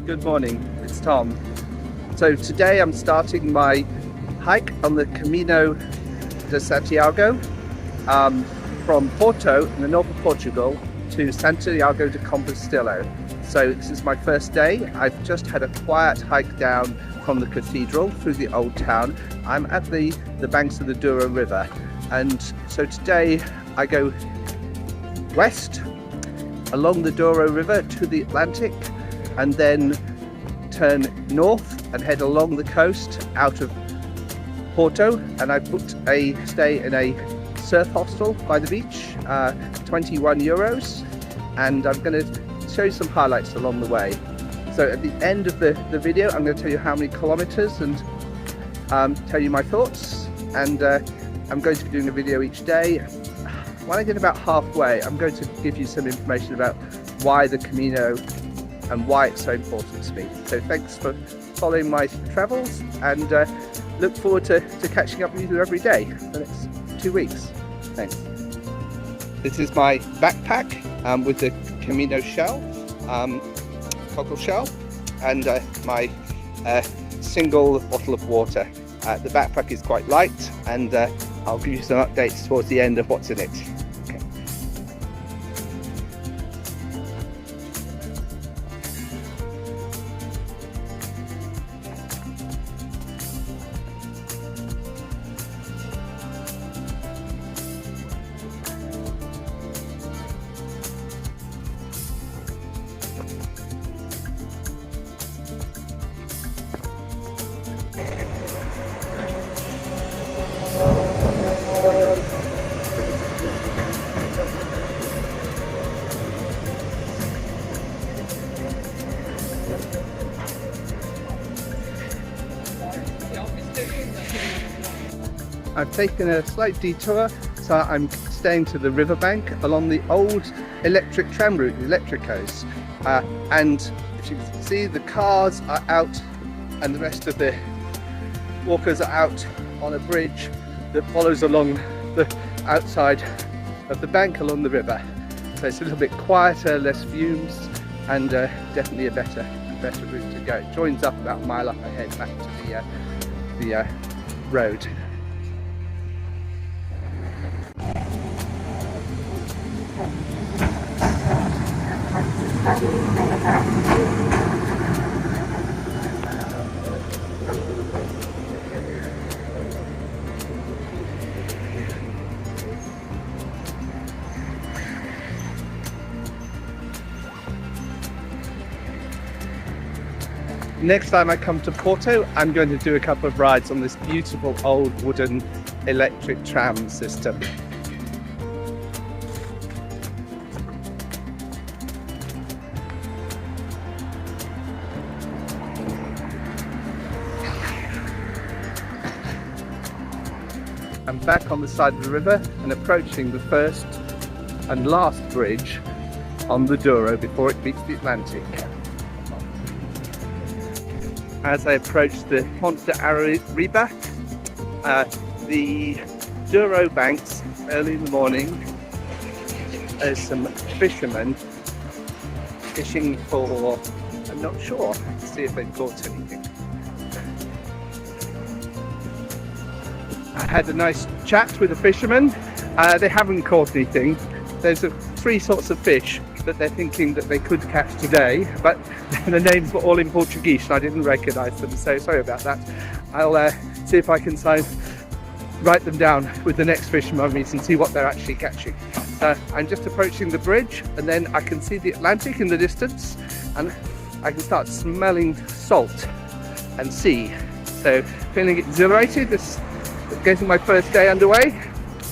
Good morning, it's Tom. So today I'm starting my hike on the Camino de Santiago from Porto in the north of Portugal to Santiago de Compostela. So this is my first day. I've just had a quiet hike down from the cathedral through the old town. I'm at the banks of the Douro River, and so today I go west along the Douro River to the Atlantic, and then turn north and head along the coast out of Porto. And I booked a stay in a surf hostel by the beach, 21 euros, and I'm going to show you some highlights along the way. So at the end of the video I'm going to tell you how many kilometers and tell you my thoughts, and I'm going to be doing a video each day. When I get about halfway, I'm going to give you some information about why the Camino and why it's so important to me. So thanks for following my travels, and look forward to catching up with you every day for the next 2 weeks. Thanks. This is my backpack with the Camino shell, cockle shell, and my single bottle of water. The backpack is quite light, and I'll give you some updates towards the end of what's in it. Okay. I've taken a slight detour, so I'm staying to the riverbank along the old electric tram route, the Electricos. And if you can see, the cars are out and the rest of the walkers are out on a bridge that follows along the outside of the bank along the river. So it's a little bit quieter, less fumes, and definitely a better route to go. It joins up about a mile up ahead back to the road. Next time I come to Porto, I'm going to do a couple of rides on this beautiful old wooden electric tram system. I'm back on the side of the river and approaching the first and last bridge on the Douro before it meets the Atlantic. As I approach the Ponte de Arriba, the Douro banks, early in the morning, there's some fishermen fishing for, I'm not sure, to see if they've caught anything. I had a nice chat with the fishermen. They haven't caught anything. There's three sorts of fish that they're thinking that they could catch today, but the names were all in Portuguese and I didn't recognise them, so sorry about that. I'll see if I can write them down with the next fisherman I meet and see what they're actually catching. I'm just approaching the bridge, and then I can see the Atlantic in the distance, and I can start smelling salt and sea. So feeling exhilarated, this is getting my first day underway,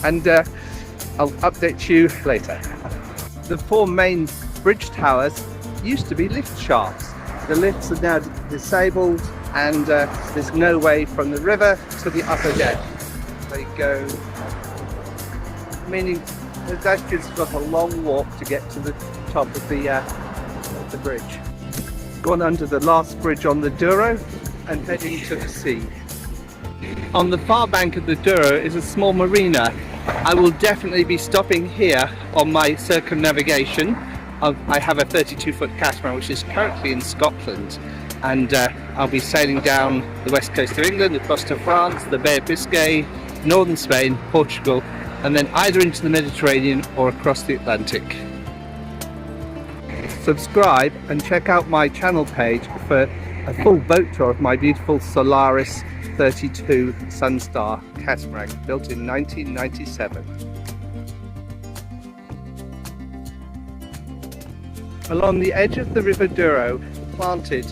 and I'll update you later. The four main bridge towers used to be lift shafts. The lifts are now disabled, and there's no way from the river to the upper deck. They go, meaning the pedestrians have got a long walk to get to the top of the bridge. Gone under the last bridge on the Douro and heading to the sea. On the far bank of the Douro is a small marina. I will definitely be stopping here on my circumnavigation I have a 32-foot catamaran which is currently in Scotland, and I'll be sailing down the west coast of England, across to France, the Bay of Biscay, northern Spain, Portugal, and then either into the Mediterranean or across the Atlantic. Subscribe and check out my channel page for a full boat tour of my beautiful Solaris 32 Sunstar catamaran, built in 1997. Along the edge of the River Douro, planted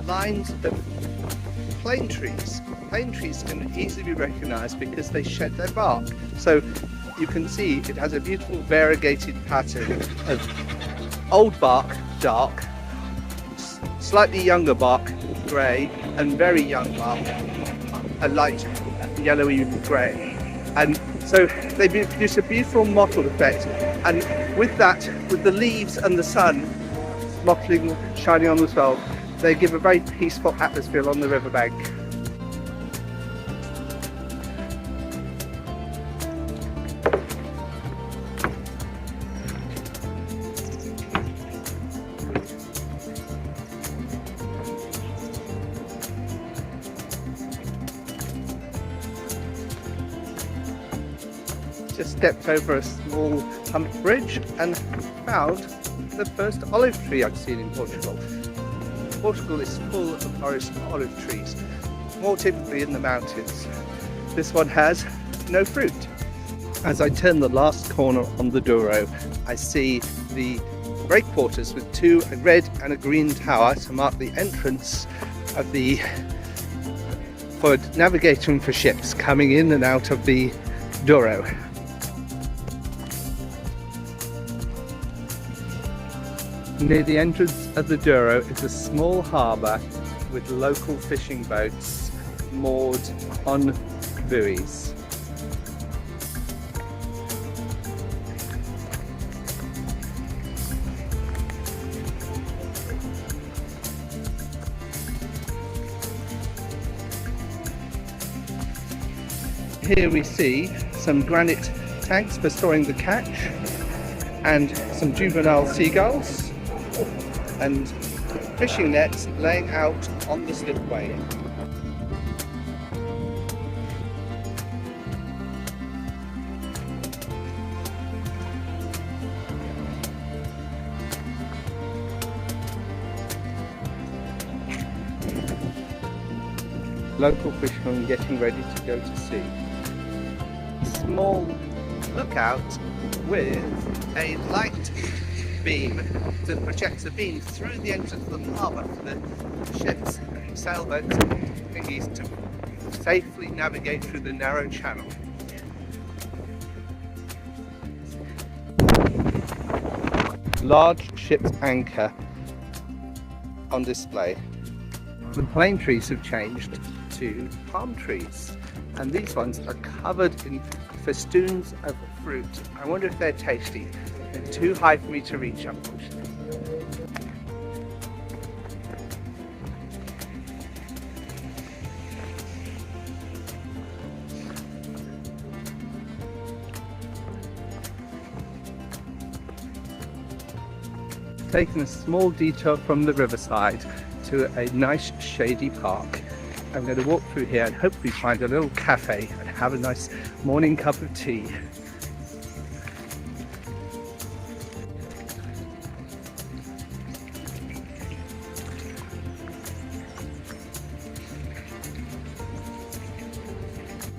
lines of plane trees. Plane trees can easily be recognised because they shed their bark. So you can see it has a beautiful variegated pattern of old bark, dark, slightly younger bark, grey, and very young bark, a light yellowy grey. And so they produce a beautiful mottled effect. And with that, with the leaves and the sun mottling, shining on the swell, they give a very peaceful atmosphere on the riverbank. Just stepped over a small hump bridge and found the first olive tree I've seen in Portugal. Portugal is full of forest olive trees, more typically in the mountains. This one has no fruit. As I turn the last corner on the Douro, I see the breakwaters with a red and a green tower to mark the entrance of for navigating for ships coming in and out of the Douro. Near the entrance of the Douro is a small harbour with local fishing boats moored on buoys. Here we see some granite tanks for storing the catch and some juvenile seagulls, and fishing nets laying out on the slipway. Local fishermen getting ready to go to sea. Small lookout with a light beam that projects a beam through the entrance of the harbour for the ships, sailboats, and dinghies to safely navigate through the narrow channel. Large ship's anchor on display. The plane trees have changed to palm trees, and these ones are covered in festoons of fruit. I wonder if they're tasty. They're too high for me to reach, unfortunately. Taking a small detour from the riverside to a nice shady park. I'm going to walk through here and hopefully find a little cafe and have a nice morning cup of tea.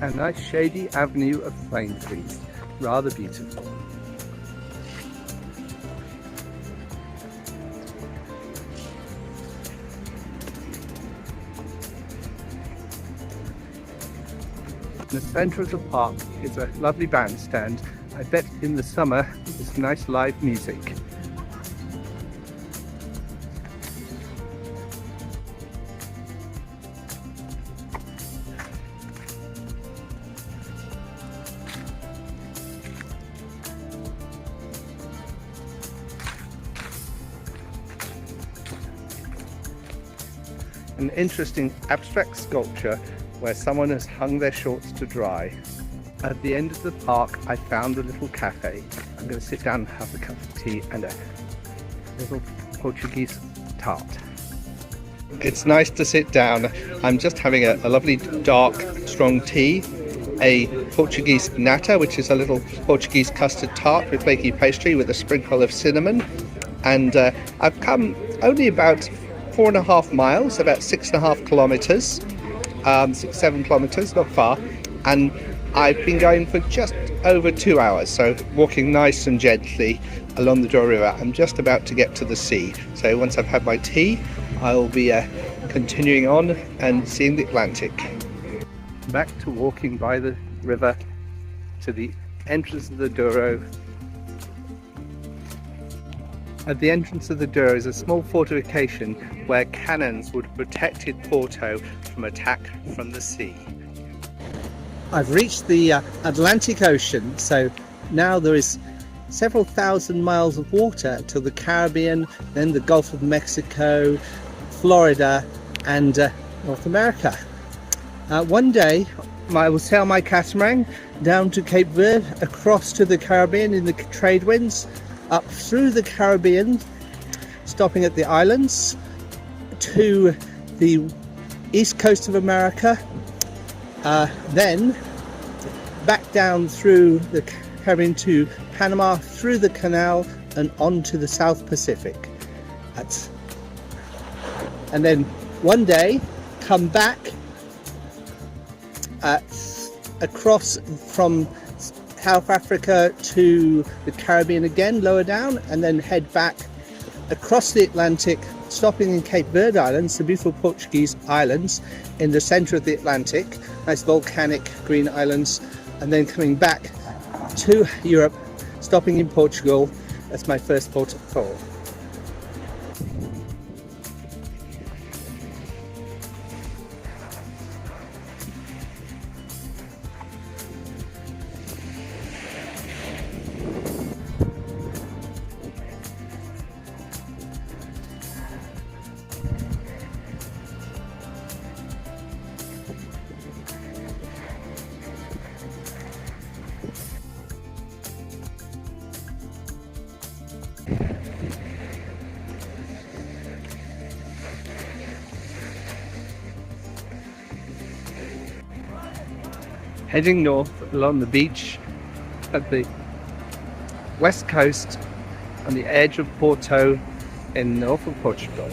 A nice shady avenue of plane trees, rather beautiful. In the centre of the park is a lovely bandstand. I bet in the summer there's nice live music. An interesting abstract sculpture where someone has hung their shorts to dry. At the end of the park I found a little cafe. I'm going to sit down and have a cup of tea and a little Portuguese tart. It's nice to sit down. I'm just having a lovely dark, strong tea, a Portuguese nata, which is a little Portuguese custard tart with flaky pastry with a sprinkle of cinnamon. And I've come only about 4.5 miles, about 6.5 kilometres, 6-7 kilometres, not far. And I've been going for just over 2 hours, so walking nice and gently along the Douro River. I'm just about to get to the sea, so once I've had my tea, I'll be continuing on and seeing the Atlantic. Back to walking by the river to the entrance of the Douro. At the entrance of the Douro is a small fortification where cannons would have protected Porto from attack from the sea. I've reached the Atlantic Ocean, so now there is several thousand miles of water to the Caribbean, then the Gulf of Mexico, Florida and North America. One day I will sail my catamaran down to Cape Verde, across to the Caribbean in the trade winds, up through the Caribbean, stopping at the islands, to the east coast of America, then back down through the Caribbean to Panama, through the canal and on to the South Pacific. And then one day come back across from South Africa to the Caribbean again, lower down, and then head back across the Atlantic, stopping in Cape Verde Islands, the beautiful Portuguese islands in the center of the Atlantic, nice volcanic green islands, and then coming back to Europe, stopping in Portugal. That's my first port of call. Heading north along the beach at the west coast on the edge of Porto in north of Portugal.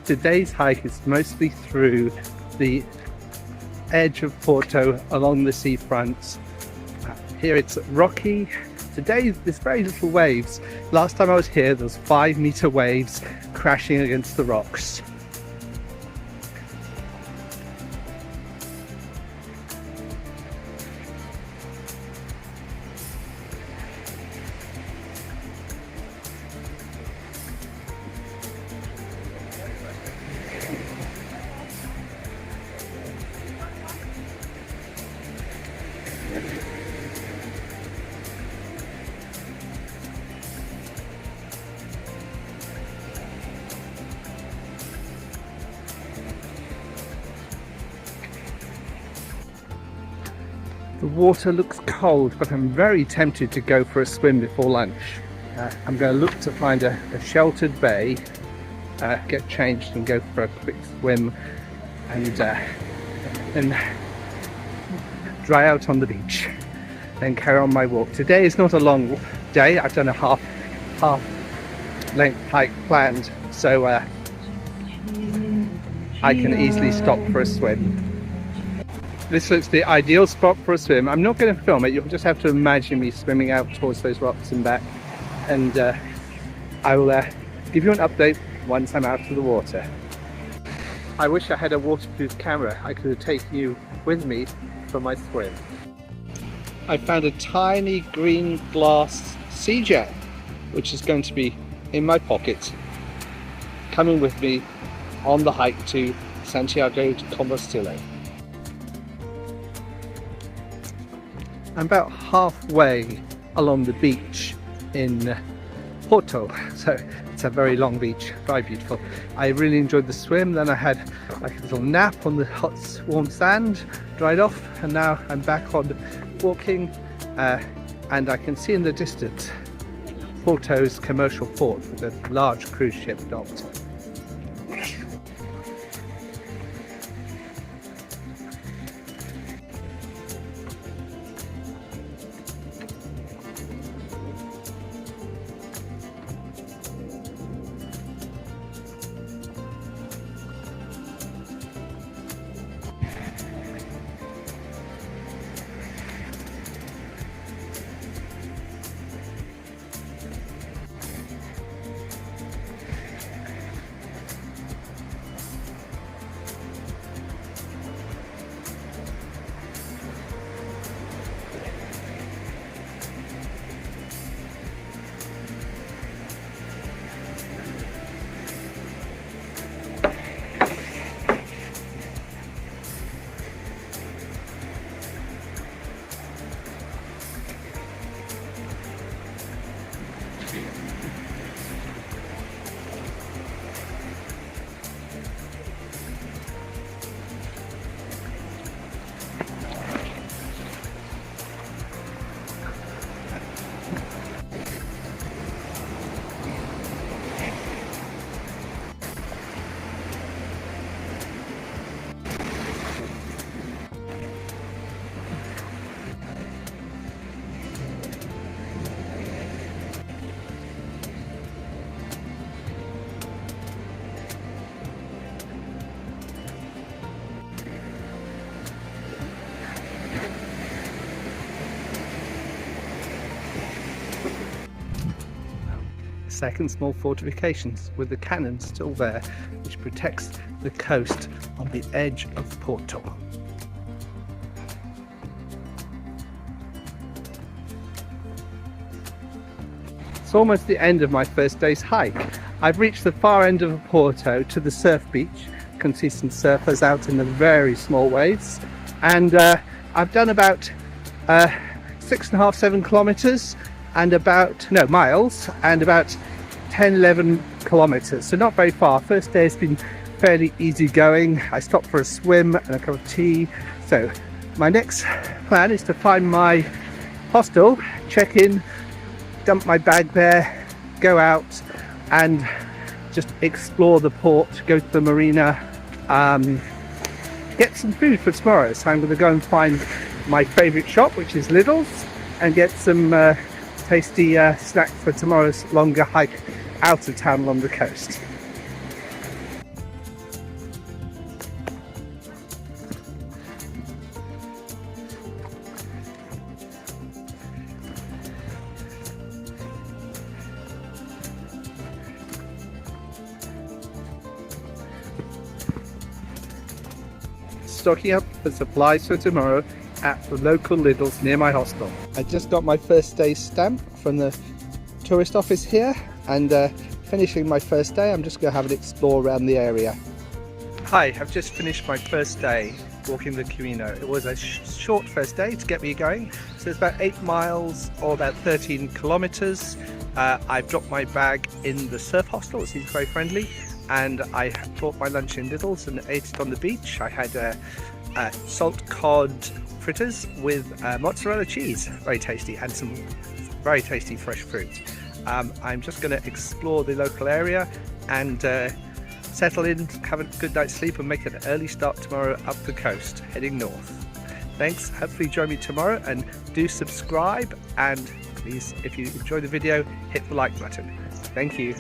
Today's hike is mostly through the edge of Porto along the seafront. Here it's rocky. Today there's very little waves. Last time I was here there was 5-meter waves crashing against the rocks. The water looks cold, but I'm very tempted to go for a swim before lunch. I'm going to look to find a sheltered bay, get changed and go for a quick swim, and then dry out on the beach, then carry on my walk. Today is not a long day. I've done a half length hike planned, so I can easily stop for a swim. This looks the ideal spot for a swim. I'm not going to film it, you'll just have to imagine me swimming out towards those rocks and back, and I will give you an update once I'm out of the water. I wish I had a waterproof camera. I could have taken you with me for my swim. I found a tiny green glass sea jet, which is going to be in my pocket, coming with me on the hike to Santiago de Compostela. I'm about halfway along the beach in Porto, so it's a very long beach, very beautiful. I really enjoyed the swim, then I had like a little nap on the hot warm sand, dried off, and now I'm back on walking, and I can see in the distance Porto's commercial port with a large cruise ship docked. Second small fortifications with the cannon still there, which protects the coast on the edge of Porto. It's almost the end of my first day's hike. I've reached the far end of Porto to the surf beach. You can see some surfers out in the very small waves, and I've done about 6.5, 7 kilometers and miles, and about 10-11 kilometers, so not very far. First day has been fairly easy going. I stopped for a swim and a cup of tea, so my next plan is to find my hostel, check in, dump my bag there, go out and just explore the port, go to the marina, get some food for tomorrow. So I'm going to go and find my favourite shop, which is Lidl's, and get some tasty snacks for tomorrow's longer hike out of town along the coast. Stocking up for supplies for tomorrow at the local Lidl's near my hostel. I just got my first day stamp from the tourist office here, and finishing my first day, I'm just going to have an explore around the area. Hi, I've just finished my first day walking the Camino. It was a short first day to get me going, so it's about 8 miles or about 13 kilometers. I've dropped my bag in the surf hostel, it seems very friendly, and I bought my lunch in Lidl's and ate it on the beach. I had salt cod fritters with mozzarella cheese, very tasty, and some very tasty fresh fruit. I'm just going to explore the local area and settle in, have a good night's sleep, and make an early start tomorrow up the coast, heading north. Thanks, hopefully join me tomorrow, and do subscribe and please, if you enjoyed the video, hit the like button. Thank you.